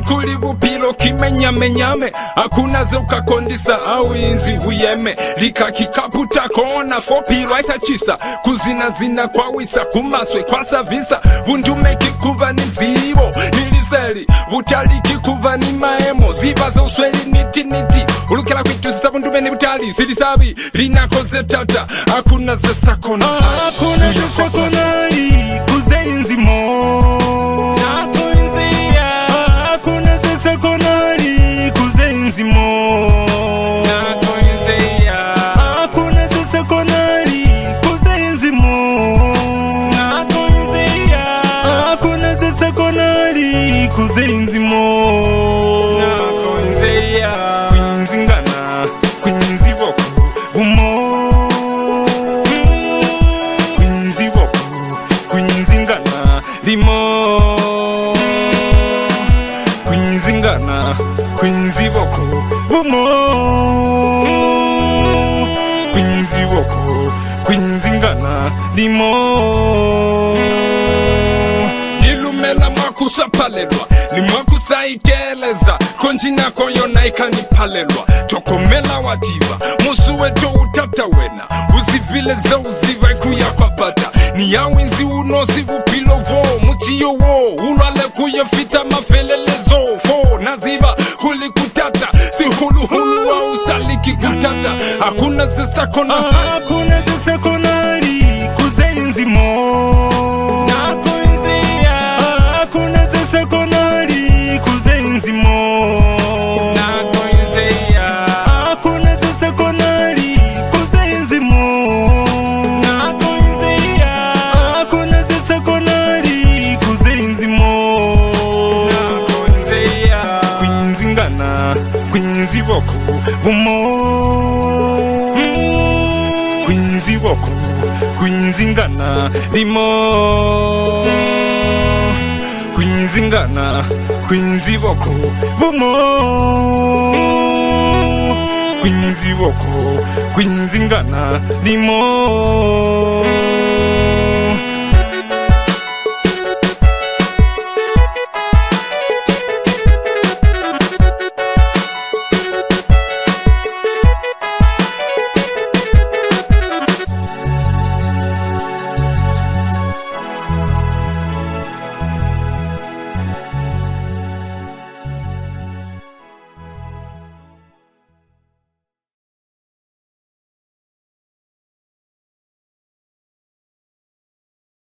kuli bupilo kimenyame hakuna ze ukakondisa au inzi uyeme lika kikaputa kona fopilo aisa chisa kuzina zina kwa wisa kumaswe kwa savisa bundume kikuva ni zibo niliseli butali kikuva ni maemo ziba za usweli niti ulukela kwitusisa bundume ni butali zilisabi linakoze tata hakuna ze sakona hakuna ze sakona kuze inzimo hakuna ze sakona kuze inzimo hakuna ze sakona kuze inzimo hakuna ze sakona kuze inzimo kwinzingana kwinziboko umo kwinziboko kwinzingana limo kwinzingana kwinziboko umo kwinziboko kwinzingana limo nilumela mwakusapalelwa ni mwakusaikeleza konjina koyona ikanipalelwa tokomela watiba musuwe to utata wena uzivileze uziva kuyakwapata ni yawinzi unosi vupilo vo mutiyo wo ulwale kuyefita mafelelezo fo naziva kulikutata si hulu wa usaliki kutata hakuna zesakona hakuna zesakona kuze inzimo hakuna zesakona kuze inzimo hakuna zesakona kuze inzimo hakuna zesakona kuze inzimo kwinzingana kwinziboko umo kwinziboko kwinzingana limo kwinzingana kwinziboko umo kwinziboko kwinzingana limo